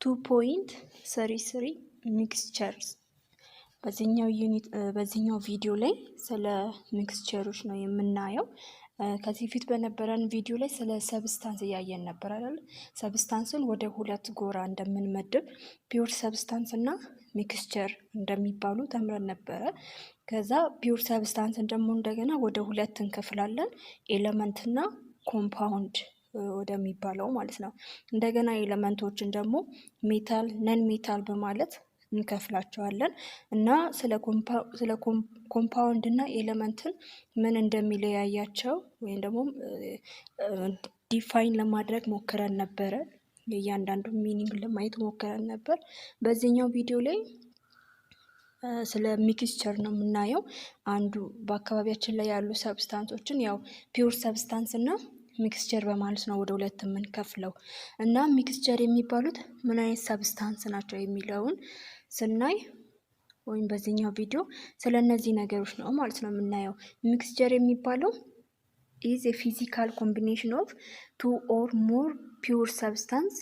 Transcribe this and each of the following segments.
2.33 ሚክስቸርስ በዚህኛው ቪዲዮ ላይ ስለ ሚክስቸሮች ነው የምናየው። ከዚህ ፊት በነበረን ቪዲዮ ላይ ስለ ሰብስታንስ እያየን ነበር አይደል? ሰብስታንስን ወደ ሁለት ጎራ እንደምንመድብ ፒውር ሰብስታንስ እና ሚክስቸር እንደሚባሉ ተምረን ነበረ። ከዛ ፒውር ሰብስታንስን ደግሞ እንደገና ወደ ሁለት እንከፍላለን፣ ኤሌመንት እና ኮምፓውንድ ወደሚባለው ማለት ነው። እንደገና ኤሌመንቶችን ደግሞ ሜታል፣ ነን ሜታል በማለት እንከፍላቸዋለን እና ስለ ኮምፓውንድ እና ኤሌመንትን ምን እንደሚለያያቸው ወይም ደግሞ ዲፋይን ለማድረግ ሞክረን ነበረ። እያንዳንዱ ሚኒንግ ለማየት ሞክረን ነበር። በዚህኛው ቪዲዮ ላይ ስለ ሚክስቸር ነው የምናየው። አንዱ በአካባቢያችን ላይ ያሉ ሰብስታንሶችን ያው ፒውር ሰብስታንስ እና ሚክስቸር በማለት ነው ወደ ሁለት የምንከፍለው እና ሚክስቸር የሚባሉት ምን አይነት ሰብስታንስ ናቸው የሚለውን ስናይ ወይም በዚህኛው ቪዲዮ ስለ እነዚህ ነገሮች ነው ማለት ነው የምናየው። ሚክስቸር የሚባለው is a physical combination of two or more pure substance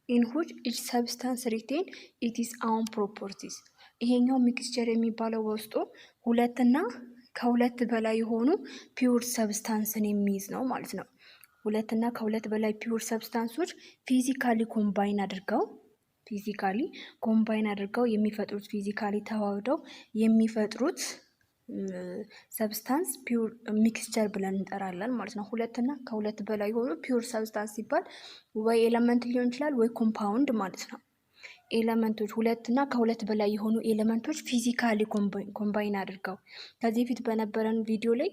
in which each substance retain its own properties። ይሄኛው ሚክስቸር የሚባለው በውስጡ ሁለትና ከሁለት በላይ የሆኑ ፒውር ሰብስታንስን የሚይዝ ነው ማለት ነው። ሁለትና ከሁለት በላይ ፒውር ሰብስታንሶች ፊዚካሊ ኮምባይን አድርገው የሚፈጥሩት ፊዚካሊ ተዋህደው የሚፈጥሩት ሰብስታንስ ፒውር ሚክስቸር ብለን እንጠራለን ማለት ነው። ሁለትና ከሁለት በላይ የሆኑ ፒውር ሰብስታንስ ሲባል ወይ ኤሌመንት ሊሆን ይችላል ወይ ኮምፓውንድ ማለት ነው። ኤሌመንቶች ሁለትና ከሁለት በላይ የሆኑ ኤሌመንቶች ፊዚካሊ ኮምባይን አድርገው ከዚህ ፊት በነበረን ቪዲዮ ላይ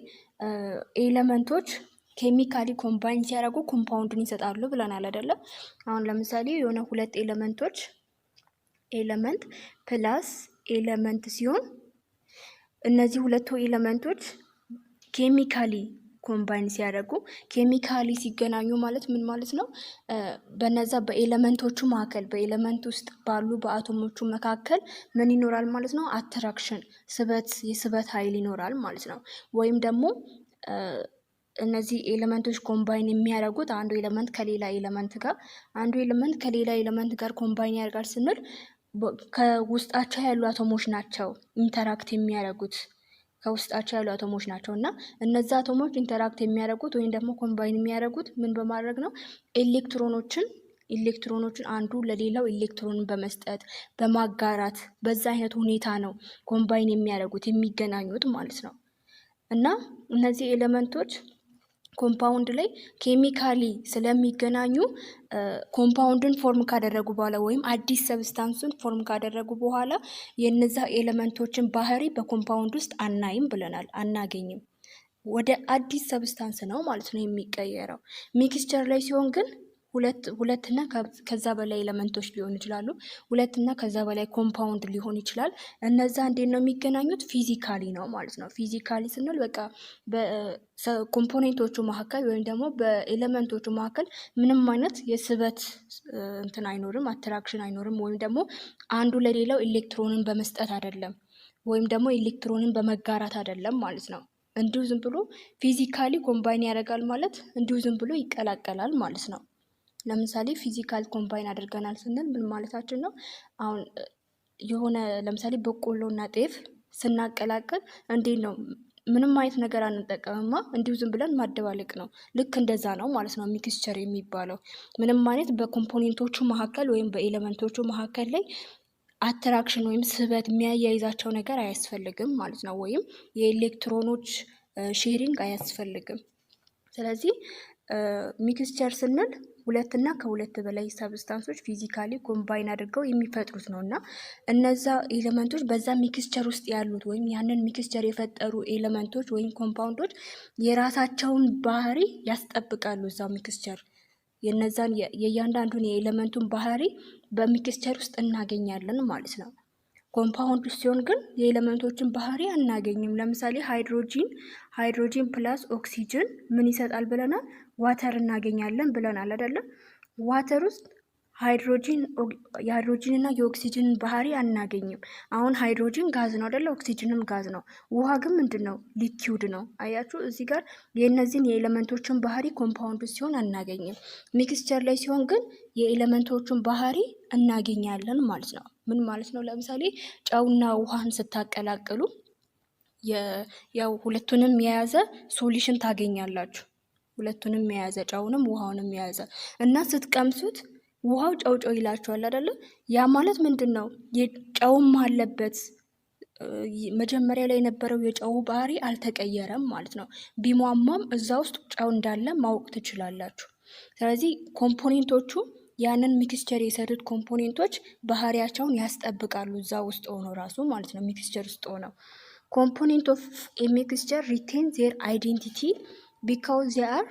ኤሌመንቶች ኬሚካሊ ኮምባይን ሲያደርጉ ኮምፓውንድን ይሰጣሉ ብለናል አይደለም? አሁን ለምሳሌ የሆነ ሁለት ኤሌመንት ፕላስ ኤሌመንት ሲሆን እነዚህ ሁለቱ ኤሌመንቶች ኬሚካሊ ኮምባይን ሲያደርጉ ኬሚካሊ ሲገናኙ ማለት ምን ማለት ነው? በነዛ በኤሌመንቶቹ መካከል በኤሌመንት ውስጥ ባሉ በአቶሞቹ መካከል ምን ይኖራል ማለት ነው? አትራክሽን የስበት ኃይል ይኖራል ማለት ነው። ወይም ደግሞ እነዚህ ኤሌመንቶች ኮምባይን የሚያደርጉት አንዱ ኤሌመንት ከሌላ ኤሌመንት ጋር ኮምባይን ያደርጋል ስንል ከውስጣቸው ያሉ አቶሞች ናቸው ኢንተራክት የሚያደርጉት እና እነዛ አቶሞች ኢንተራክት የሚያደርጉት ወይም ደግሞ ኮምባይን የሚያደርጉት ምን በማድረግ ነው? ኤሌክትሮኖችን አንዱ ለሌላው ኤሌክትሮንን በመስጠት በማጋራት በዛ አይነት ሁኔታ ነው ኮምባይን የሚገናኙት ማለት ነው። እና እነዚህ ኤሌመንቶች ኮምፓውንድ ላይ ኬሚካሊ ስለሚገናኙ ኮምፓውንድን ፎርም ካደረጉ በኋላ ወይም አዲስ ሰብስታንስን ፎርም ካደረጉ በኋላ የነዛ ኤሌመንቶችን ባህሪ በኮምፓውንድ ውስጥ አናይም ብለናል፣ አናገኝም። ወደ አዲስ ሰብስታንስ ነው ማለት ነው የሚቀየረው። ሚክስቸር ላይ ሲሆን ግን ሁለትና ከዛ በላይ ኤሌመንቶች ሊሆኑ ይችላሉ። ሁለትና ከዛ በላይ ኮምፓውንድ ሊሆን ይችላል። እነዛ እንዴት ነው የሚገናኙት? ፊዚካሊ ነው ማለት ነው። ፊዚካሊ ስንል በቃ በኮምፖኔንቶቹ መካከል ወይም ደግሞ በኤሌመንቶቹ መካከል ምንም አይነት የስበት እንትን አይኖርም፣ አትራክሽን አይኖርም። ወይም ደግሞ አንዱ ለሌላው ኤሌክትሮንን በመስጠት አይደለም፣ ወይም ደግሞ ኤሌክትሮንን በመጋራት አይደለም ማለት ነው። እንዲሁ ዝም ብሎ ፊዚካሊ ኮምባይን ያደርጋል ማለት እንዲሁ ዝም ብሎ ይቀላቀላል ማለት ነው። ለምሳሌ ፊዚካል ኮምባይን አድርገናል ስንል ምን ማለታችን ነው? አሁን የሆነ ለምሳሌ በቆሎና ጤፍ ስናቀላቅል እንዴት ነው? ምንም አይነት ነገር አንጠቀምማ፣ እንዲሁ ዝም ብለን ማደባለቅ ነው። ልክ እንደዛ ነው ማለት ነው ሚክስቸር የሚባለው። ምንም አይነት በኮምፖኔንቶቹ መካከል ወይም በኤሌመንቶቹ መካከል ላይ አትራክሽን ወይም ስበት የሚያያይዛቸው ነገር አያስፈልግም ማለት ነው። ወይም የኤሌክትሮኖች ሼሪንግ አያስፈልግም። ስለዚህ ሚክስቸር ስንል ሁለትና ከሁለት በላይ ሰብስታንሶች ፊዚካሊ ኮምባይን አድርገው የሚፈጥሩት ነው እና እነዛ ኤሌመንቶች በዛ ሚክስቸር ውስጥ ያሉት ወይም ያንን ሚክስቸር የፈጠሩ ኤሌመንቶች ወይም ኮምፓውንዶች የራሳቸውን ባህሪ ያስጠብቃሉ። እዛው ሚክስቸር የነዛን የእያንዳንዱን የኤሌመንቱን ባህሪ በሚክስቸር ውስጥ እናገኛለን ማለት ነው። ኮምፓውንድ ሲሆን ግን የኤሌመንቶችን ባህሪ አናገኝም። ለምሳሌ ሃይድሮጂን ፕላስ ኦክሲጅን ምን ይሰጣል ብለናል? ዋተር እናገኛለን ብለናል አይደለም? ዋተር ውስጥ የሃይድሮጂን እና የኦክሲጅን ባህሪ አናገኝም። አሁን ሃይድሮጂን ጋዝ ነው አይደለ? ኦክሲጅንም ጋዝ ነው። ውሃ ግን ምንድን ነው? ሊኪውድ ነው። አያችሁ እዚህ ጋር የእነዚህን የኤሌመንቶችን ባህሪ ኮምፓውንድ ሲሆን አናገኝም። ሚክስቸር ላይ ሲሆን ግን የኤሌመንቶቹን ባህሪ እናገኛለን ማለት ነው። ምን ማለት ነው? ለምሳሌ ጨውና ውሃን ስታቀላቅሉ ያው ሁለቱንም የያዘ ሶሉሽን ታገኛላችሁ። ሁለቱንም የያዘ ጨውንም ውሃውንም የያዘ እና ስትቀምሱት ውሃው ጨው ይላችኋል አይደለ? ያ ማለት ምንድን ነው? ጨውም አለበት። መጀመሪያ ላይ የነበረው የጨው ባህሪ አልተቀየረም ማለት ነው። ቢሟሟም እዛ ውስጥ ጨው እንዳለ ማወቅ ትችላላችሁ። ስለዚህ ኮምፖኔንቶቹ ያንን ሚክስቸር የሰሩት ኮምፖኔንቶች ባህሪያቸውን ያስጠብቃሉ እዛ ውስጥ ሆኖ ራሱ ማለት ነው። ሚክስቸር ውስጥ ሆነው ኮምፖኔንት ኦፍ ኤ ሚክስቸር ሪቴን ዜር አይዴንቲቲ ቢካውዝ ዜ አር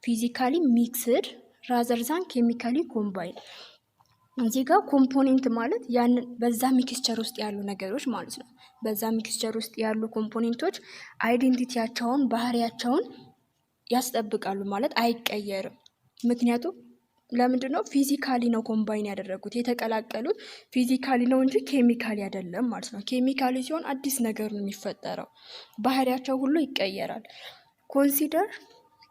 ፊዚካሊ ሚክስድ ራዘር ዛን ኬሚካሊ ኮምባይንድ። እዚህ ጋር ኮምፖኔንት ማለት ያንን በዛ ሚክስቸር ውስጥ ያሉ ነገሮች ማለት ነው። በዛ ሚክስቸር ውስጥ ያሉ ኮምፖኔንቶች አይዴንቲቲያቸውን ባህሪያቸውን ያስጠብቃሉ ማለት አይቀየርም። ምክንያቱም ለምንድን ነው? ፊዚካሊ ነው ኮምባይን ያደረጉት፣ የተቀላቀሉት ፊዚካሊ ነው እንጂ ኬሚካሊ አይደለም ማለት ነው። ኬሚካሊ ሲሆን አዲስ ነገር ነው የሚፈጠረው፣ ባህሪያቸው ሁሉ ይቀየራል። ኮንሲደር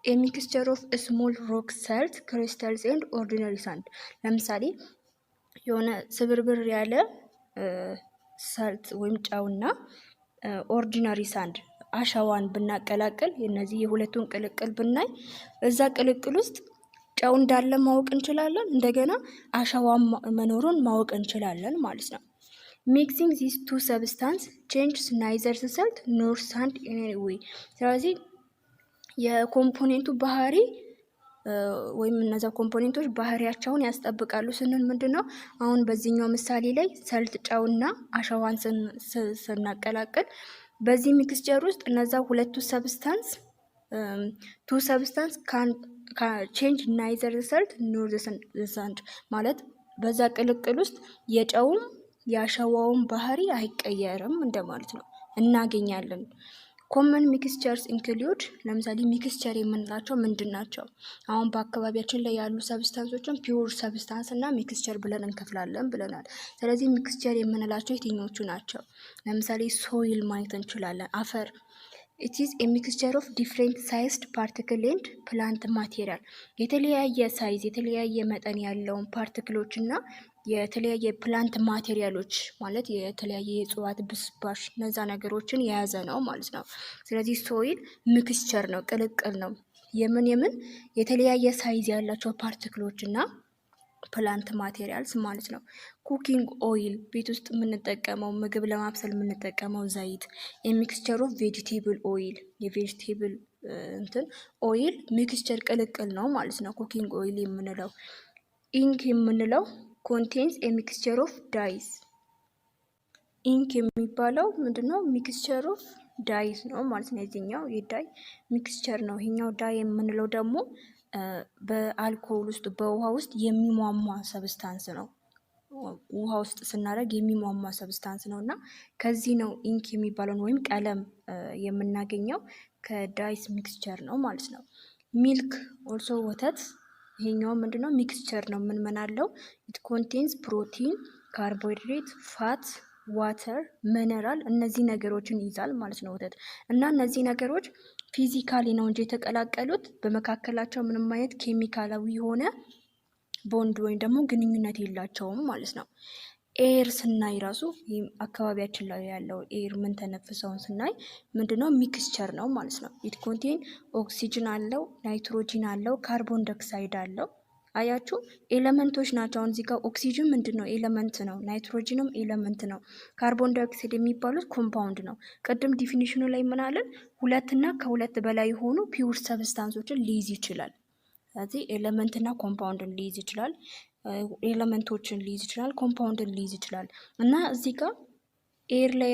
ኤ ሚክስቸር ኦፍ ስሞል ሮክ ሰልት ክሪስታልስ ኤንድ ኦርዲነሪ ሳንድ። ለምሳሌ የሆነ ስብርብር ያለ ሰልት ወይም ጨውና ኦርዲነሪ ሳንድ አሸዋን ብናቀላቅል እነዚህ የሁለቱን ቅልቅል ብናይ እዛ ቅልቅል ውስጥ ጨው እንዳለ ማወቅ እንችላለን። እንደገና አሸዋን መኖሩን ማወቅ እንችላለን ማለት ነው። ሚክሲንግ ዚስ ቱ ሰብስታንስ ቼንጅስ ናይዘር ሰልት ኖር ሳንድ ኢን ኤኒ ዌይ። ስለዚህ የኮምፖኔንቱ ባህሪ ወይም እነዛ ኮምፖኔንቶች ባህሪያቸውን ያስጠብቃሉ ስንል ምንድን ነው? አሁን በዚህኛው ምሳሌ ላይ ሰልት ጨውና አሸዋን ስናቀላቅል በዚህ ሚክስቸር ውስጥ እነዛ ሁለቱ ሰብስታንስ ቼንጅ ናይዘር ሰልት ኖር ሳንድ ማለት በዛ ቅልቅል ውስጥ የጨውም የአሸዋውን ባህሪ አይቀየርም እንደማለት ነው፣ እናገኛለን። ኮመን ሚክስቸርስ ኢንክሉድ፣ ለምሳሌ ሚክስቸር የምንላቸው ምንድን ናቸው? አሁን በአካባቢያችን ላይ ያሉ ሰብስታንሶችን ፒውር ሰብስታንስ እና ሚክስቸር ብለን እንከፍላለን ብለናል። ስለዚህ ሚክስቸር የምንላቸው የትኞቹ ናቸው? ለምሳሌ ሶይል ማየት እንችላለን፣ አፈር። ኢት ኢዝ ኤ ሚክስቸር ኦፍ ዲፍሬንት ሳይዝድ ፓርቲክል ኤንድ ፕላንት ማቴሪያል። የተለያየ ሳይዝ የተለያየ መጠን ያለውን ፓርቲክሎች እና የተለያየ ፕላንት ማቴሪያሎች ማለት የተለያየ የእጽዋት ብስባሽ እነዛ ነገሮችን የያዘ ነው ማለት ነው። ስለዚህ ሶይል ሚክስቸር ነው፣ ቅልቅል ነው። የምን የተለያየ ሳይዝ ያላቸው ፓርቲክሎች እና ፕላንት ማቴሪያልስ ማለት ነው። ኩኪንግ ኦይል ቤት ውስጥ የምንጠቀመው ምግብ ለማብሰል የምንጠቀመው ዘይት። የሚክስቸር ኦፍ ቬጂቴብል ኦይል የቬጂቴብል ኦይል ሚክስቸር ቅልቅል ነው ማለት ነው። ኩኪንግ ኦይል የምንለው። ኢንክ የምንለው ኮንቴንስ የሚክስቸር ኦፍ ዳይስ። ኢንክ የሚባለው ምንድነው? ሚክስቸር ኦፍ ዳይስ ነው ማለት ነው። የዚህኛው የዳይ ሚክስቸር ነው። ይሄኛው ዳይ የምንለው ደግሞ በአልኮል ውስጥ በውሃ ውስጥ የሚሟሟ ሰብስታንስ ነው። ውሃ ውስጥ ስናደርግ የሚሟሟ ሰብስታንስ ነው እና ከዚህ ነው ኢንክ የሚባለውን ወይም ቀለም የምናገኘው ከዳይስ ሚክስቸር ነው ማለት ነው። ሚልክ ኦልሶ ወተት፣ ይሄኛው ምንድነው? ሚክስቸር ነው። ምን አለው? ኢት ኮንቴንስ ፕሮቲን፣ ካርቦሃይድሬት፣ ፋት፣ ዋተር፣ ሚነራል እነዚህ ነገሮችን ይይዛል ማለት ነው ወተት። እና እነዚህ ነገሮች ፊዚካሊ ነው እንጂ የተቀላቀሉት በመካከላቸው ምንም አይነት ኬሚካላዊ የሆነ ቦንድ ወይም ደግሞ ግንኙነት የላቸውም ማለት ነው። ኤር ስናይ ራሱ አካባቢያችን ላይ ያለው ኤር ምን ተነፍሰውን ስናይ ምንድነው? ሚክስቸር ነው ማለት ነው። ኢት ኮንቴን ኦክሲጅን አለው፣ ናይትሮጂን አለው፣ ካርቦን ዳይኦክሳይድ አለው። አያችሁ ኤሌመንቶች ናቸው። አሁን እዚህ ጋር ኦክሲጅን ምንድን ነው? ኤሌመንት ነው። ናይትሮጂንም ኤሌመንት ነው። ካርቦን ዳይኦክሳይድ የሚባሉት ኮምፓውንድ ነው። ቅድም ዲፊኒሽኑ ላይ ምን አለን? ሁለትና ከሁለት በላይ የሆኑ ፒውር ሰብስታንሶችን ሊይዝ ይችላል። ስለዚህ ኤሌመንትና ኮምፓውንድን ሊይዝ ይችላል። ኤሌመንቶችን ሊይዝ ይችላል። ኮምፓውንድን ሊይዝ ይችላል። እና እዚህ ጋር ኤር ላይ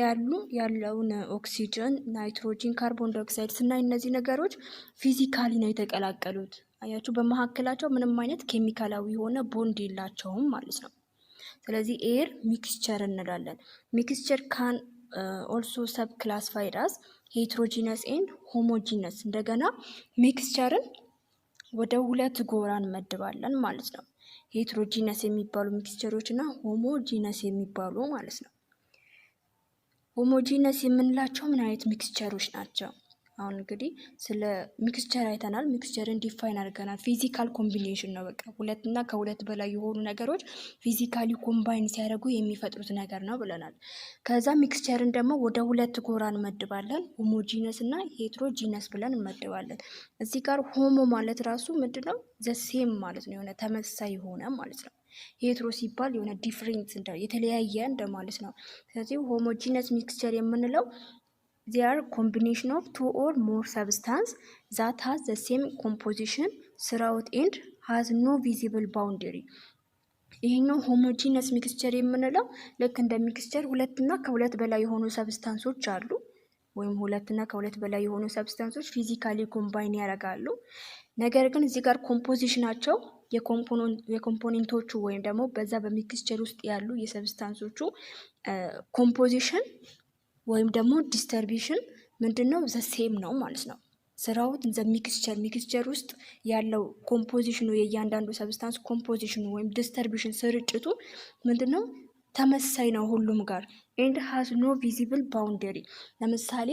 ያለውን ኦክሲጅን፣ ናይትሮጂን፣ ካርቦን ዳይኦክሳይድ ስናይ እነዚህ ነገሮች ፊዚካሊ ነው የተቀላቀሉት። አያችሁ በመካከላቸው ምንም አይነት ኬሚካላዊ የሆነ ቦንድ የላቸውም ማለት ነው። ስለዚህ ኤር ሚክስቸር እንላለን። ሚክስቸር ካን ኦልሶ ሰብ ክላሲፋይድ አስ ሄትሮጂነስ ኤንድ ሆሞጂነስ። እንደገና ሚክስቸርን ወደ ሁለት ጎራ እንመድባለን ማለት ነው። ሄትሮጂነስ የሚባሉ ሚክስቸሮች እና ሆሞጂነስ የሚባሉ ማለት ነው። ሆሞጂነስ የምንላቸው ምን አይነት ሚክስቸሮች ናቸው? አሁን እንግዲህ ስለ ሚክስቸር አይተናል። ሚክስቸርን ዲፋይን አድርገናል። ፊዚካል ኮምቢኔሽን ነው። በቃ ሁለት እና ከሁለት በላይ የሆኑ ነገሮች ፊዚካሊ ኮምባይን ሲያደርጉ የሚፈጥሩት ነገር ነው ብለናል። ከዛ ሚክስቸርን ደግሞ ወደ ሁለት ጎራ እንመድባለን። ሆሞጂነስ እና ሄትሮጂነስ ብለን እንመድባለን። እዚህ ጋር ሆሞ ማለት ራሱ ምንድነው? ዘሴም ማለት ነው። የሆነ ተመሳሳይ የሆነ ማለት ነው። ሄትሮ ሲባል የሆነ ዲፍሬንት የተለያየ እንደማለት ነው። ስለዚህ ሆሞጂነስ ሚክስቸር የምንለው they are combination of two or more substance that has the same composition throughout and has no visible boundary። ይሄኛው ሆሞጂነስ ሚክስቸር የምንለው ልክ እንደ ሚክስቸር ሁለትና ከሁለት በላይ የሆኑ ሰብስታንሶች አሉ፣ ወይም ሁለትና ከሁለት በላይ የሆኑ ሰብስታንሶች ፊዚካሊ ኮምባይን ያደርጋሉ። ነገር ግን እዚህ ጋር ኮምፖዚሽናቸው የኮምፖኔንቶቹ ወይም ደግሞ በዛ በሚክስቸር ውስጥ ያሉ የሰብስታንሶቹ ኮምፖዚሽን ወይም ደግሞ ዲስተርቢሽን ምንድነው? ዘሴም ነው ማለት ነው። ስራው ዘ ሚክስቸር ውስጥ ያለው ኮምፖዚሽኑ የእያንዳንዱ ሰብስታንስ ኮምፖዚሽኑ ወይም ዲስተርቢሽን ስርጭቱ ምንድነው? ተመሳሳይ ነው ሁሉም ጋር። ኤንድ ሃዝ ኖ ቪዚብል ባውንደሪ። ለምሳሌ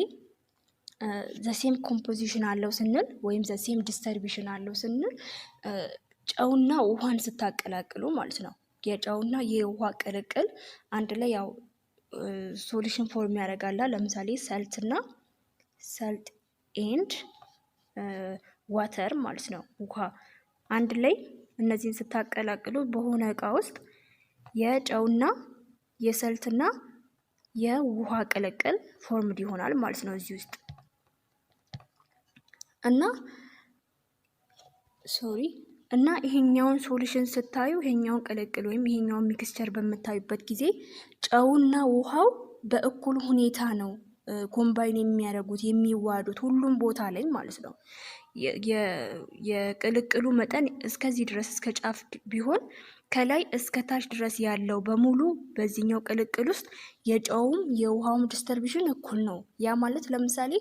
ዘሴም ኮምፖዚሽን አለው ስንል ወይም ዘሴም ዲስተርቢሽን አለው ስንል ጨውና ውሃን ስታቀላቅሉ ማለት ነው። የጨውና የውሃ ቅልቅል አንድ ላይ ያው ሶሉሽን ፎርም ያደርጋል። ለምሳሌ ሰልት ኤንድ ዋተር ማለት ነው። ውሃ አንድ ላይ እነዚህን ስታቀላቅሉ በሆነ እቃ ውስጥ የጨውና የሰልትና የውሃ ቅልቅል ፎርምድ ይሆናል ማለት ነው እዚህ ውስጥ እና ይሄኛውን ሶሉሽን ስታዩ ይሄኛውን ቅልቅል ወይም ይሄኛውን ሚክስቸር በምታዩበት ጊዜ ጨውና ውሃው በእኩል ሁኔታ ነው ኮምባይን የሚያደርጉት የሚዋዱት ሁሉም ቦታ ላይ ማለት ነው። የቅልቅሉ መጠን እስከዚህ ድረስ እስከ ጫፍ ቢሆን ከላይ እስከ ታች ድረስ ያለው በሙሉ በዚህኛው ቅልቅል ውስጥ የጨውም የውሃውም ዲስተርቢሽን እኩል ነው። ያ ማለት ለምሳሌ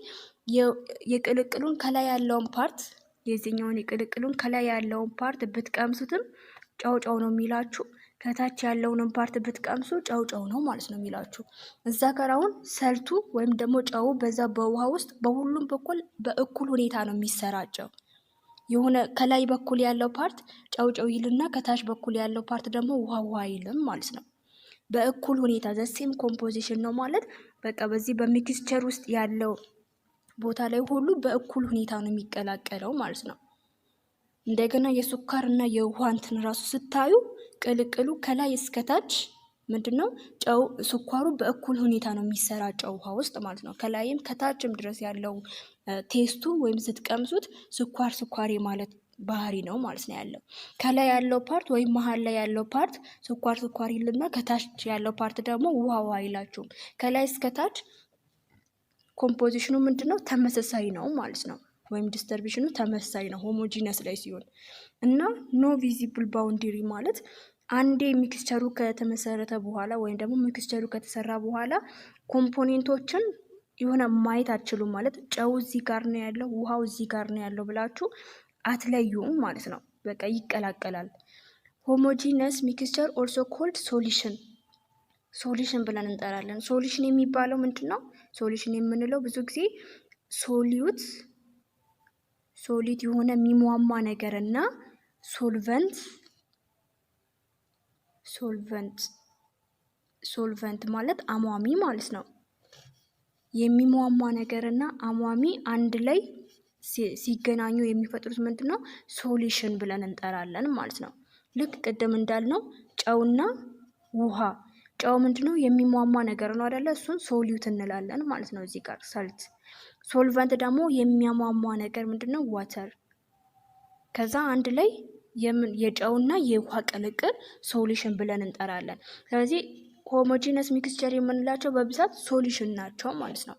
የቅልቅሉን ከላይ ያለውን ፓርት የዚህኛውን የቅልቅሉን ከላይ ያለውን ፓርት ብትቀምሱትም ጨው ጨው ነው የሚላችሁ፣ ከታች ያለውንም ፓርት ብትቀምሱ ጨው ጨው ነው ማለት ነው የሚላችሁ። እዛ ጋር አሁን ሰልቱ ወይም ደግሞ ጨው በዛ በውሃ ውስጥ በሁሉም በኩል በእኩል ሁኔታ ነው የሚሰራጨው። የሆነ ከላይ በኩል ያለው ፓርት ጨው ጨው ይልና ከታች በኩል ያለው ፓርት ደግሞ ውሃ ውሃ ይልም ማለት ነው። በእኩል ሁኔታ ዘሴም ኮምፖዚሽን ነው ማለት በቃ በዚህ በሚክስቸር ውስጥ ያለው ቦታ ላይ ሁሉ በእኩል ሁኔታ ነው የሚቀላቀለው ማለት ነው። እንደገና የስኳር እና የውሃ እንትን ራሱ ስታዩ ቅልቅሉ ከላይ እስከታች ምንድነው ጨው ስኳሩ በእኩል ሁኔታ ነው የሚሰራጨው ውሃ ውስጥ ማለት ነው። ከላይም ከታችም ድረስ ያለው ቴስቱ ወይም ስትቀምሱት ስኳር ማለት ባህሪ ነው ማለት ነው ያለው። ከላይ ያለው ፓርት ወይም መሀል ላይ ያለው ፓርት ስኳር ይልና ከታች ያለው ፓርት ደግሞ ውሃ ውሃ ይላችሁም። ከላይ እስከታች ኮምፖዚሽኑ ምንድነው? ተመሳሳይ ነው ማለት ነው። ወይም ዲስተርቢሽኑ ተመሳሳይ ነው ሆሞጂነስ ላይ ሲሆን እና ኖ ቪዚብል ባውንደሪ ማለት አንዴ ሚክስቸሩ ከተመሰረተ በኋላ ወይም ደግሞ ሚክስቸሩ ከተሰራ በኋላ ኮምፖኔንቶችን የሆነ ማየት አትችሉም ማለት ጨው እዚህ ጋር ነው ያለው፣ ውሃው እዚህ ጋር ነው ያለው ብላችሁ አትለዩም ማለት ነው። በቃ ይቀላቀላል። ሆሞጂነስ ሚክስቸር ኦልሶ ኮልድ ሶሉሽን ብለን እንጠራለን። ሶሉሽን የሚባለው ምንድን ነው? ሶሉሽን የምንለው ብዙ ጊዜ ሶሊድ የሆነ የሚሟማ ነገር እና ሶልቨንት ማለት አሟሚ ማለት ነው። የሚሟማ ነገር እና አሟሚ አንድ ላይ ሲገናኙ የሚፈጥሩት ምንድን ነው? ሶሉሽን ብለን እንጠራለን ማለት ነው። ልክ ቅድም እንዳልነው ጨውና ውሃ ጨው ምንድነው? የሚሟማ ነገር ነው አይደለ? እሱን ሶሊዩት እንላለን ማለት ነው። እዚህ ጋር ሶልቨንት ደግሞ የሚያሟሟ ነገር ምንድነው? ዋተር። ከዛ አንድ ላይ የጨውና የውሃ ቅልቅል ሶሉሽን ብለን እንጠራለን። ስለዚህ ሆሞጂነስ ሚክስቸር የምንላቸው በብዛት ሶሉሽን ናቸው ማለት ነው።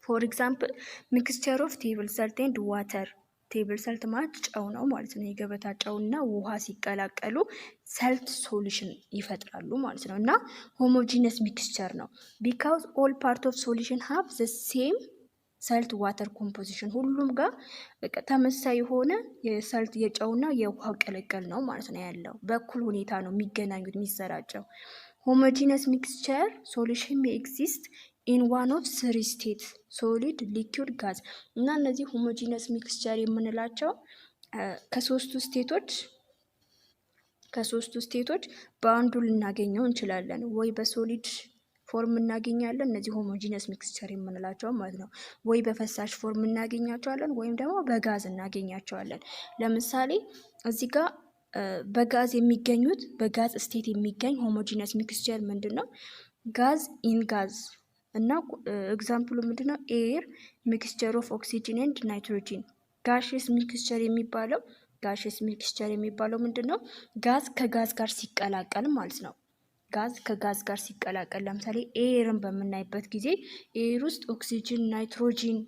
ፎር ኤግዛምፕል ሚክስቸር ኦፍ ቴብል ሰልት ኤንድ ዋተር። ቴብል ሰልት ማለት ጨው ነው ማለት ነው። የገበታ ጨውና ውሃ ሲቀላቀሉ ሰልት ሶሉሽን ይፈጥራሉ ማለት ነው። እና ሆሞጂነስ ሚክስቸር ነው ቢካውዝ ኦል ፓርት ኦፍ ሶሉሽን ሃቭ ዘ ሴም ሰልት ዋተር ኮምፖዚሽን ሁሉም ጋር ተመሳሳይ የሆነ የሰልት የጨውና የውሃ ቅልቅል ነው ማለት ነው ያለው። በእኩል ሁኔታ ነው የሚገናኙት የሚሰራጨው። ሆሞጂነስ ሚክስቸር ሶሉሽን ሜይ ኤግዚስት ኢን ዋን ኦፍ ስሪ ስቴት ሶሊድ፣ ሊኩድ፣ ጋዝ እና እነዚህ ሆሞጂነስ ሚክስቸር የምንላቸው ከሶስቱ ስቴቶች በአንዱ ልናገኘው እንችላለን። ወይ በሶሊድ ፎርም እናገኛለን፣ እነዚህ ሆሞጂነስ ሚክስቸር የምንላቸው ማለት ነው። ወይ በፈሳሽ ፎርም እናገኛቸዋለን፣ ወይም ደግሞ በጋዝ እናገኛቸዋለን። ለምሳሌ እዚህ ጋር በጋዝ የሚገኙት በጋዝ ስቴት የሚገኝ ሆሞጂነስ ሚክስቸር ምንድን ነው? ጋዝ ኢን ጋዝ እና ኤግዛምፕሉ ምንድን ነው? ኤር ሚክስቸር ኦፍ ኦክሲጅን ኤንድ ናይትሮጂን። ጋሽስ ሚክስቸር የሚባለው ምንድን ነው? ጋዝ ከጋዝ ጋር ሲቀላቀል ማለት ነው። ጋዝ ከጋዝ ጋር ሲቀላቀል ለምሳሌ ኤርን በምናይበት ጊዜ ኤር ውስጥ ኦክሲጅን፣ ናይትሮጂን፣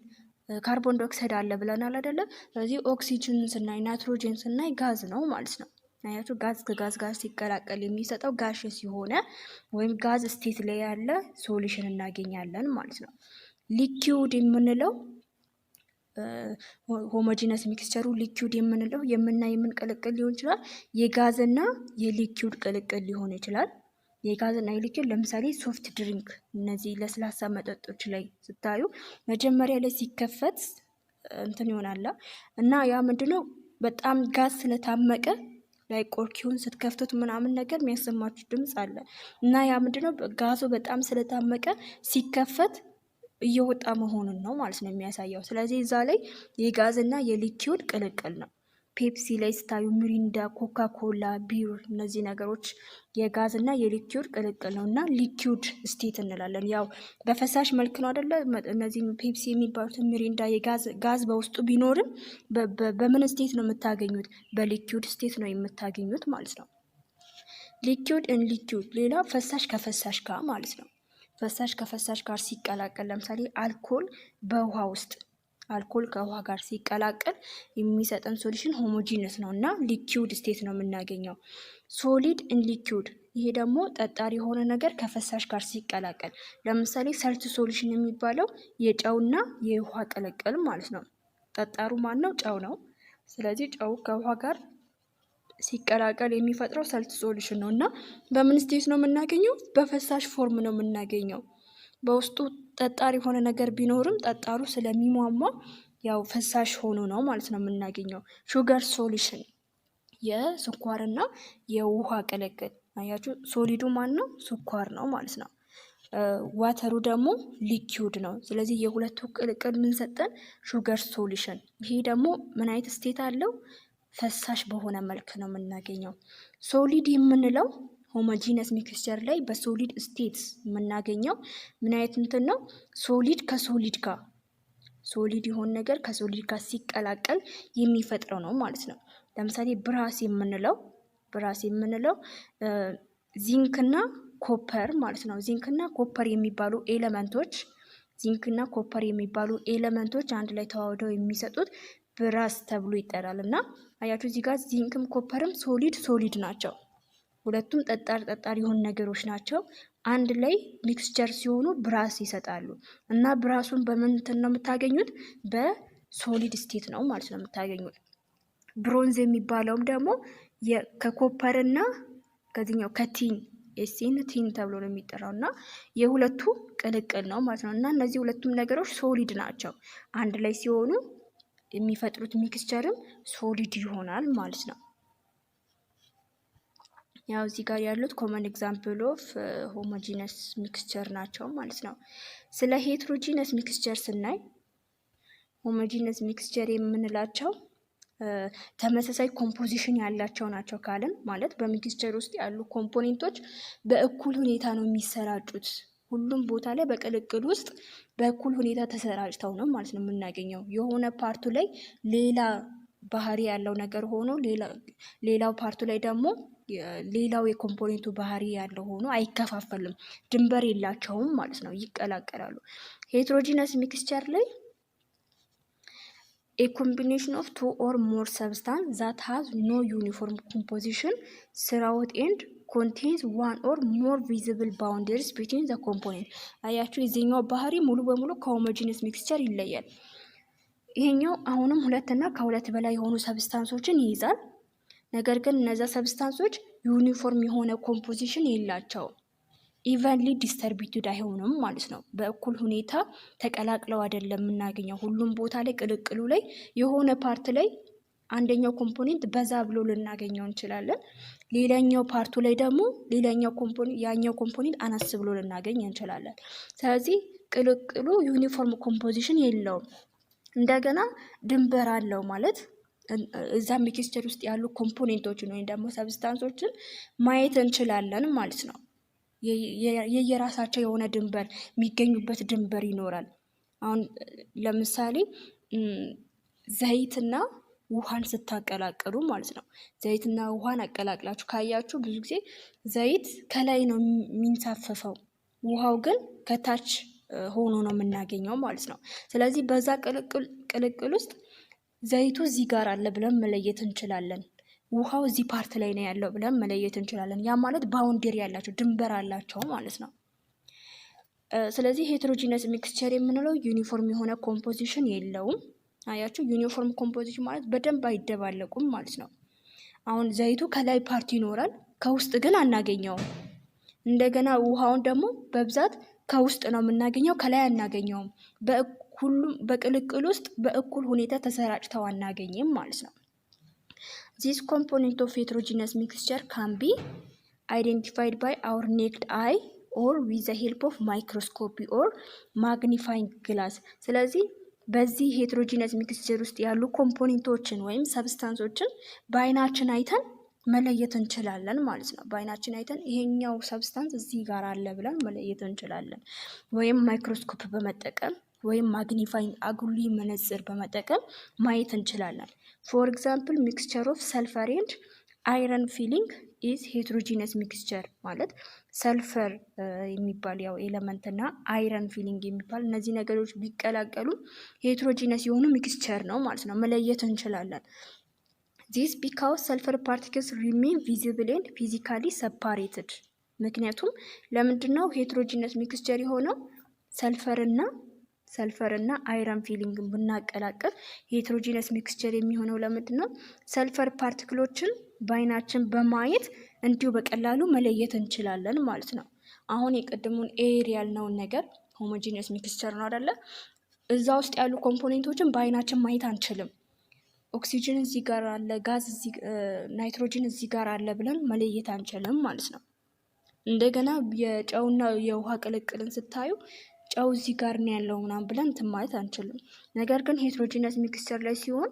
ካርቦን ዳይኦክሳይድ አለ ብለናል አይደለም? ስለዚህ ኦክሲጅን ስናይ ናይትሮጂን ስናይ ጋዝ ነው ማለት ነው። አያችሁ፣ ጋዝ ከጋዝ ጋር ሲቀላቀል የሚሰጠው ጋሽ ሲሆነ ወይም ጋዝ ስቴት ላይ ያለ ሶሉሽን እናገኛለን ማለት ነው። ሊኪውድ የምንለው ሆሞጂነስ ሚክስቸሩ ሊኪውድ የምንለው የምንቀለቅል ሊሆን ይችላል። የጋዝና የሊኪውድ ቅልቅል ሊሆን ይችላል። የጋዝና የሊኪውድ ለምሳሌ ሶፍት ድሪንክ፣ እነዚህ ለስላሳ መጠጦች ላይ ስታዩ መጀመሪያ ላይ ሲከፈት እንትን ይሆናል እና ያ ምንድነው በጣም ጋዝ ስለታመቀ ላይ ቆርኪውን ስትከፍቱት ምናምን ነገር የሚያሰማችሁ ድምፅ አለ እና ያ ምንድነው ጋዙ በጣም ስለታመቀ ሲከፈት እየወጣ መሆኑን ነው ማለት ነው የሚያሳየው። ስለዚህ እዛ ላይ የጋዝና የሊኪውድ ቅልቅል ነው። ፔፕሲ ላይ ስታዩ፣ ሚሪንዳ፣ ኮካ ኮላ፣ ቢር እነዚህ ነገሮች የጋዝና የሊኪውድ ቅልቅል ነው እና ሊኪውድ ስቴት እንላለን። ያው በፈሳሽ መልክ ነው አይደለ? እነዚህ ፔፕሲ የሚባሉትን ሚሪንዳ ጋዝ በውስጡ ቢኖርም በምን ስቴት ነው የምታገኙት? በሊኪውድ ስቴት ነው የምታገኙት ማለት ነው። ሊኪውድ ኢን ሊኪውድ ሌላ ፈሳሽ ከፈሳሽ ጋር ማለት ነው። ፈሳሽ ከፈሳሽ ጋር ሲቀላቀል ለምሳሌ አልኮል በውሃ ውስጥ አልኮል ከውሃ ጋር ሲቀላቀል የሚሰጠን ሶሉሽን ሆሞጂነስ ነው እና ሊኪውድ ስቴት ነው የምናገኘው። ሶሊድ ኢን ሊኪውድ፣ ይሄ ደግሞ ጠጣሪ የሆነ ነገር ከፈሳሽ ጋር ሲቀላቀል ለምሳሌ ሰልት ሶሉሽን የሚባለው የጨውና የውሃ ቅልቅል ማለት ነው። ጠጣሩ ማን ነው? ጨው ነው። ስለዚህ ጨው ከውሃ ጋር ሲቀላቀል የሚፈጥረው ሰልት ሶሉሽን ነው እና በምን ስቴት ነው የምናገኘው? በፈሳሽ ፎርም ነው የምናገኘው። በውስጡ ጠጣር የሆነ ነገር ቢኖርም ጠጣሩ ስለሚሟሟ ያው ፈሳሽ ሆኖ ነው ማለት ነው የምናገኘው። ሹገር ሶሉሽን፣ የስኳርና የውሃ ቅልቅል። አያችሁ፣ ሶሊዱ ማን ነው? ስኳር ነው ማለት ነው። ዋተሩ ደግሞ ሊኪውድ ነው። ስለዚህ የሁለቱ ቅልቅል ምን ሰጠን? ሹገር ሶሉሽን። ይሄ ደግሞ ምን አይነት ስቴት አለው? ፈሳሽ በሆነ መልክ ነው የምናገኘው። ሶሊድ የምንለው ሆሞጂነስ ሚክስቸር ላይ በሶሊድ ስቴትስ የምናገኘው ምን አይነት እንትን ነው? ሶሊድ ከሶሊድ ጋር ሶሊድ የሆነ ነገር ከሶሊድ ጋር ሲቀላቀል የሚፈጥረው ነው ማለት ነው። ለምሳሌ ብራስ የምንለው ዚንክና ኮፐር ማለት ነው። ዚንክና ኮፐር ኤሌመንቶች አንድ ላይ ተዋህደው የሚሰጡት ብራስ ተብሎ ይጠራል እና አያችሁ እዚህ ጋር ዚንክም ኮፐርም ሶሊድ ናቸው። ሁለቱም ጠጣር የሆኑ ነገሮች ናቸው። አንድ ላይ ሚክስቸር ሲሆኑ ብራስ ይሰጣሉ እና ብራሱን በምን ነው የምታገኙት? በሶሊድ ስቴት ነው ማለት ነው የምታገኙት። ብሮንዝ የሚባለውም ደግሞ ከኮፐርና ከዚህኛው ከቲን ቲን ተብሎ ነው የሚጠራው እና የሁለቱ ቅልቅል ነው ማለት ነው እና እነዚህ ሁለቱም ነገሮች ሶሊድ ናቸው። አንድ ላይ ሲሆኑ የሚፈጥሩት ሚክስቸርም ሶሊድ ይሆናል ማለት ነው። ያው እዚህ ጋር ያሉት ኮመን ኤግዛምፕል ኦፍ ሆሞጂነስ ሚክስቸር ናቸው ማለት ነው። ስለ ሄትሮጂነስ ሚክስቸር ስናይ ሆሞጂነስ ሚክስቸር የምንላቸው ተመሳሳይ ኮምፖዚሽን ያላቸው ናቸው ካልን ማለት በሚክስቸር ውስጥ ያሉ ኮምፖኔንቶች በእኩል ሁኔታ ነው የሚሰራጩት። ሁሉም ቦታ ላይ በቅልቅል ውስጥ በእኩል ሁኔታ ተሰራጭተው ነው ማለት ነው የምናገኘው። የሆነ ፓርቱ ላይ ሌላ ባህሪ ያለው ነገር ሆኖ ሌላው ፓርቱ ላይ ደግሞ ሌላው የኮምፖኔንቱ ባህሪ ያለው ሆኖ አይከፋፈልም። ድንበር የላቸውም ማለት ነው፣ ይቀላቀላሉ። ሄትሮጂነስ ሚክስቸር ላይ a combination of two or more substance that has no uniform composition throughout and contains one or more visible boundaries between the component። አያችሁ የዚህኛው ባህሪ ሙሉ በሙሉ ከሆሞጂነስ ሚክስቸር ይለያል። ይሄኛው አሁንም ሁለትና ከሁለት በላይ የሆኑ ሰብስታንሶችን ይይዛል። ነገር ግን እነዛ ሰብስታንሶች ዩኒፎርም የሆነ ኮምፖዚሽን የላቸውም። ኢቨንሊ ዲስተርቢዩትድ አይሆንም ማለት ነው። በእኩል ሁኔታ ተቀላቅለው አይደለም የምናገኘው። ሁሉም ቦታ ላይ ቅልቅሉ ላይ የሆነ ፓርት ላይ አንደኛው ኮምፖኔንት በዛ ብሎ ልናገኘው እንችላለን። ሌላኛው ፓርቱ ላይ ደግሞ ያኛው ኮምፖኔንት አነስ ብሎ ልናገኝ እንችላለን። ስለዚህ ቅልቅሉ ዩኒፎርም ኮምፖዚሽን የለውም። እንደገና ድንበር አለው ማለት እዛ ሚክስቸር ውስጥ ያሉ ኮምፖኔንቶችን ወይም ደግሞ ሰብስታንሶችን ማየት እንችላለን ማለት ነው። የየራሳቸው የሆነ ድንበር የሚገኙበት ድንበር ይኖራል። አሁን ለምሳሌ ዘይትና ውሃን ስታቀላቅሉ ማለት ነው። ዘይትና ውሃን አቀላቅላችሁ ካያችሁ ብዙ ጊዜ ዘይት ከላይ ነው የሚንሳፈፈው፣ ውሃው ግን ከታች ሆኖ ነው የምናገኘው ማለት ነው። ስለዚህ በዛ ቅልቅል ውስጥ ዘይቱ እዚህ ጋር አለ ብለን መለየት እንችላለን። ውሃው እዚህ ፓርት ላይ ነው ያለው ብለን መለየት እንችላለን። ያ ማለት ባውንደሪ ያላቸው ድንበር አላቸው ማለት ነው። ስለዚህ ሄትሮጂነስ ሚክስቸር የምንለው ዩኒፎርም የሆነ ኮምፖዚሽን የለውም። አያችሁ፣ ዩኒፎርም ኮምፖዚሽን ማለት በደንብ አይደባለቁም ማለት ነው። አሁን ዘይቱ ከላይ ፓርት ይኖራል፣ ከውስጥ ግን አናገኘውም። እንደገና ውሃውን ደግሞ በብዛት ከውስጥ ነው የምናገኘው፣ ከላይ አናገኘውም። ሁሉም በቅልቅል ውስጥ በእኩል ሁኔታ ተሰራጭተው አናገኝም ማለት ነው። This component of heterogeneous mixture can be identified by our naked eye or with the help of microscopy or magnifying glass። ስለዚህ በዚህ ሄትሮጂነስ ሚክስቸር ውስጥ ያሉ ኮምፖኔንቶችን ወይም ሰብስታንሶችን በአይናችን አይተን መለየት እንችላለን ማለት ነው። በአይናችን አይተን ይሄኛው ሰብስታንስ እዚህ ጋር አለ ብለን መለየት እንችላለን። ወይም ማይክሮስኮፕ በመጠቀም ወይም ማግኒፋይንግ አጉሊ መነጽር በመጠቀም ማየት እንችላለን። ፎር ኤግዛምፕል ሚክስቸር ኦፍ ሰልፈር ኤንድ አይረን ፊሊንግ ኢዝ ሄትሮጂነስ ሚክስቸር ማለት ሰልፈር የሚባል ያው ኤለመንት እና አይረን ፊሊንግ የሚባል እነዚህ ነገሮች ቢቀላቀሉ ሄትሮጂነስ የሆኑ ሚክስቸር ነው ማለት ነው። መለየት እንችላለን። ዚስ ቢካውስ ሰልፈር ፓርቲክልስ ሪሜን ቪዚብል ኤንድ ፊዚካሊ ሰፓሬትድ። ምክንያቱም ለምንድነው ሄትሮጂነስ ሚክስቸር የሆነው? ሰልፈር እና አይረን ፊሊንግ ብናቀላቀል ሄትሮጂነስ ሚክስቸር የሚሆነው ለምንድን ነው? ሰልፈር ፓርቲክሎችን በአይናችን በማየት እንዲሁ በቀላሉ መለየት እንችላለን ማለት ነው። አሁን የቀድሙን ኤር ያልነውን ነገር ሆሞጂነስ ሚክስቸር ነው አይደለ? እዛ ውስጥ ያሉ ኮምፖኔንቶችን በአይናችን ማየት አንችልም። ኦክሲጅን እዚህ ጋር አለ፣ ጋዝ ናይትሮጅን እዚህ ጋር አለ ብለን መለየት አንችልም ማለት ነው። እንደገና የጨውና የውሃ ቅልቅልን ስታዩ ጨው እዚህ ጋር ነው ያለው ምናምን ብለን እንትን ማለት አንችልም። ነገር ግን ሄትሮጂነስ ሚክስቸር ላይ ሲሆን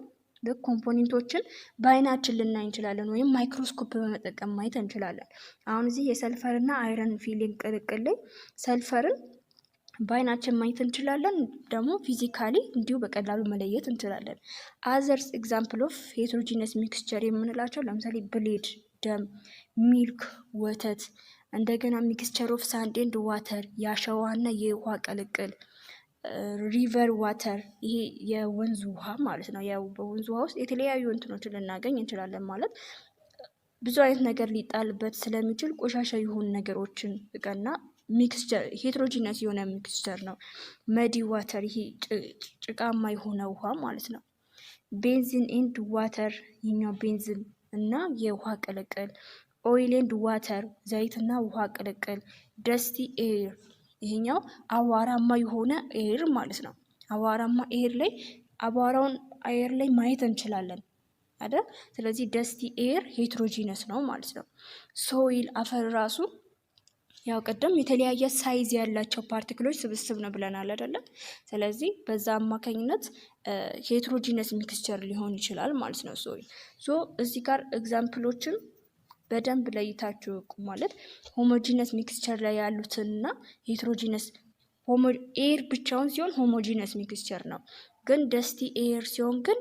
ኮምፖኔንቶችን በአይናችን ልናይ እንችላለን ወይም ማይክሮስኮፕ በመጠቀም ማየት እንችላለን። አሁን እዚህ የሰልፈርና አይረን ፊሊንግ ቅልቅል ላይ ሰልፈርን በአይናችን ማየት እንችላለን፣ ደግሞ ፊዚካሊ እንዲሁ በቀላሉ መለየት እንችላለን። አዘርስ ኤግዛምፕል ኦፍ ሄትሮጂነስ ሚክስቸር የምንላቸው ለምሳሌ ብሌድ፣ ደም፣ ሚልክ፣ ወተት፣ እንደገና ሚክስቸር ኦፍ ሳንድ ኤንድ ዋተር የአሸዋና የውሃ ቅልቅል፣ ሪቨር ዋተር ይሄ የወንዝ ውሃ ማለት ነው። ያው በወንዝ ውሃ ውስጥ የተለያዩ እንትኖችን ልናገኝ እንችላለን ማለት ብዙ አይነት ነገር ሊጣልበት ስለሚችል ቆሻሻ የሆኑ ነገሮችን እቀና ሚክስቸር ሄትሮጂነስ የሆነ ሚክስቸር ነው። መዲ ዋተር ይሄ ጭቃማ የሆነ ውሃ ማለት ነው። ቤንዚን ኤንድ ዋተር ይሄኛው ቤንዚን እና የውሃ ቅልቅል፣ ኦይል ኤንድ ዋተር ዘይትና ውሃ ቅልቅል፣ ደስቲ ኤር ይሄኛው አዋራማ የሆነ ኤር ማለት ነው። አዋራማ ኤር ላይ አቧራውን ኤር ላይ ማየት እንችላለን አይደል? ስለዚህ ደስቲ ኤር ሄትሮጂነስ ነው ማለት ነው። ሶይል አፈር ራሱ ያው ቀደም የተለያየ ሳይዝ ያላቸው ፓርቲክሎች ስብስብ ነው ብለናል አይደለም? ስለዚህ በዛ አማካኝነት ሄትሮጂነስ ሚክስቸር ሊሆን ይችላል ማለት ነው ሶይል። ሶ እዚህ ጋር ኤግዛምፕሎችን በደንብ ለይታችሁ ማለት ሆሞጂነስ ሚክስቸር ላይ ያሉትንና ሄትሮጂነስ ኤር ብቻውን ሲሆን ሆሞጂነስ ሚክስቸር ነው። ግን ደስቲ ኤር ሲሆን ግን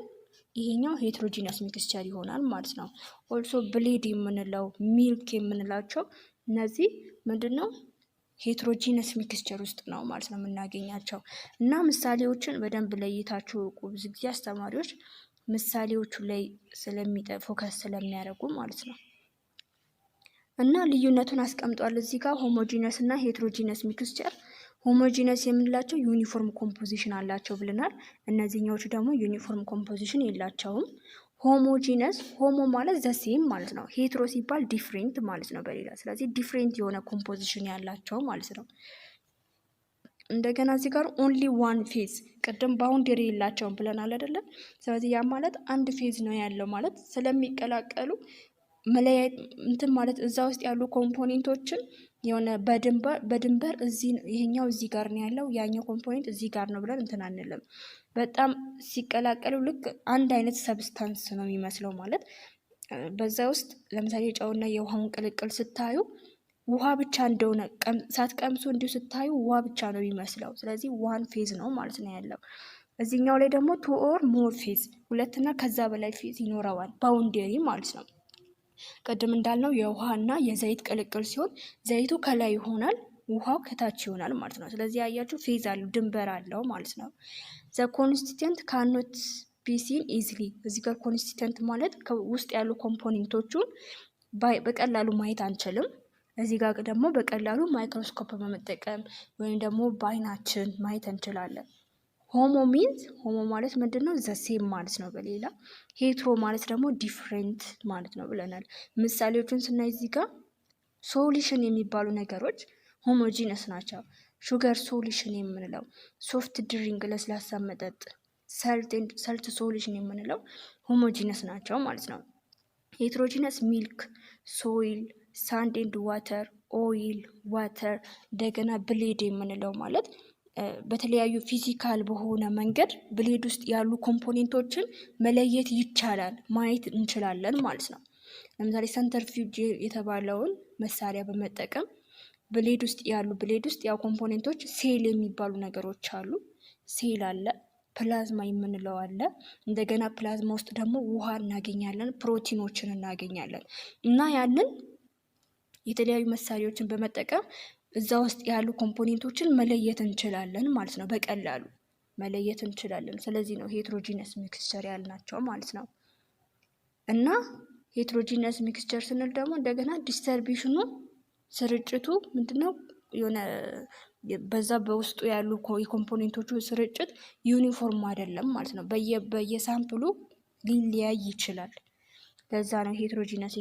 ይሄኛው ሄትሮጂነስ ሚክስቸር ይሆናል ማለት ነው። ኦልሶ ብሌድ የምንለው ሚልክ የምንላቸው እነዚህ ምንድነው ሄትሮጂነስ ሚክስቸር ውስጥ ነው ማለት ነው የምናገኛቸው። እና ምሳሌዎችን በደንብ ለይታችሁ እወቁ። ብዙ ጊዜ አስተማሪዎች ምሳሌዎቹ ላይ ፎከስ ስለሚያደርጉ ማለት ነው። እና ልዩነቱን አስቀምጧል እዚህ ጋር ሆሞጂነስ እና ሄትሮጂነስ ሚክስቸር። ሆሞጂነስ የምንላቸው ዩኒፎርም ኮምፖዚሽን አላቸው ብለናል። እነዚህኛዎቹ ደግሞ ዩኒፎርም ኮምፖዚሽን የላቸውም። ሆሞጂነስ ሆሞ ማለት ዘሴም ማለት ነው። ሄትሮ ሲባል ዲፍሬንት ማለት ነው በሌላ ስለዚህ ዲፍሬንት የሆነ ኮምፖዚሽን ያላቸው ማለት ነው። እንደገና እዚህ ጋር ኦንሊ ዋን ፌዝ ቅድም ባውንደሪ የላቸውም ብለናል አይደለም። ስለዚህ ያ ማለት አንድ ፌዝ ነው ያለው ማለት ስለሚቀላቀሉ መለያየት እንትን ማለት እዛ ውስጥ ያሉ ኮምፖኔንቶችን የሆነ በድንበር እዚህ ይሄኛው እዚህ ጋር ነው ያለው ያኛው ኮምፖኔንት እዚህ ጋር ነው ብለን እንትን አንልም። በጣም ሲቀላቀሉ ልክ አንድ አይነት ሰብስታንስ ነው የሚመስለው ማለት በዛ ውስጥ ለምሳሌ ጨውና የውሃውን ቅልቅል ስታዩ ውሃ ብቻ እንደሆነ ሳትቀምሱ እንዲሁ ስታዩ ውሃ ብቻ ነው የሚመስለው። ስለዚህ ዋን ፌዝ ነው ማለት ነው ያለው። እዚህኛው ላይ ደግሞ ቱ ኦር ሞር ፌዝ ሁለትና ከዛ በላይ ፌዝ ይኖረዋል ባውንደሪ ማለት ነው። ቅድም እንዳልነው የውሃና የዘይት ቅልቅል ሲሆን ዘይቱ ከላይ ይሆናል ውሃው ከታች ይሆናል ማለት ነው። ስለዚህ ያያችሁ ፌዝ አለው ድንበር አለው ማለት ነው። ዘ ኮንስቲትዩንት ካኖት ቢ ሲን ኢዝሊ እዚህ ጋር ኮንስቲትዩንት ማለት ውስጥ ያሉ ኮምፖኔንቶቹን በቀላሉ ማየት አንችልም። እዚህ ጋር ደግሞ በቀላሉ ማይክሮስኮፕ በመጠቀም ወይም ደግሞ በአይናችን ማየት እንችላለን። ሆሞ ሚንስ ሆሞ ማለት ምንድነው? ዘሴም ማለት ነው በሌላ። ሄትሮ ማለት ደግሞ ዲፍሬንት ማለት ነው ብለናል። ምሳሌዎቹን ስናይ እዚህ ጋር ሶሉሽን የሚባሉ ነገሮች ሆሞጂነስ ናቸው። ሹገር ሶሉሽን የምንለው፣ ሶፍት ድሪንክ ለስላሳ መጠጥ፣ ሰልት ሶሉሽን የምንለው ሆሞጂነስ ናቸው ማለት ነው። ሄትሮጂነስ ሚልክ፣ ሶይል፣ ሳንድ ኤንድ ዋተር፣ ኦይል፣ ዋተር፣ እንደገና ብሌድ የምንለው ማለት በተለያዩ ፊዚካል በሆነ መንገድ ብሌድ ውስጥ ያሉ ኮምፖኔንቶችን መለየት ይቻላል ማየት እንችላለን ማለት ነው። ለምሳሌ ሰንተርፊውጅ የተባለውን መሳሪያ በመጠቀም ብሌድ ውስጥ ያው ኮምፖኔንቶች ሴል የሚባሉ ነገሮች አሉ። ሴል አለ፣ ፕላዝማ የምንለው አለ። እንደገና ፕላዝማ ውስጥ ደግሞ ውሃ እናገኛለን፣ ፕሮቲኖችን እናገኛለን እና ያንን የተለያዩ መሳሪያዎችን በመጠቀም እዛ ውስጥ ያሉ ኮምፖኔንቶችን መለየት እንችላለን ማለት ነው። በቀላሉ መለየት እንችላለን። ስለዚህ ነው ሄትሮጂነስ ሚክስቸር ያልናቸው ማለት ነው። እና ሄትሮጂነስ ሚክስቸር ስንል ደግሞ እንደገና ዲስተርቢሽኑ ስርጭቱ ምንድነው? የሆነ በዛ በውስጡ ያሉ የኮምፖኔንቶቹ ስርጭት ዩኒፎርም አይደለም ማለት ነው። በየሳምፕሉ ሊለያይ ይችላል። ለዛ ነው ሄትሮጂነስ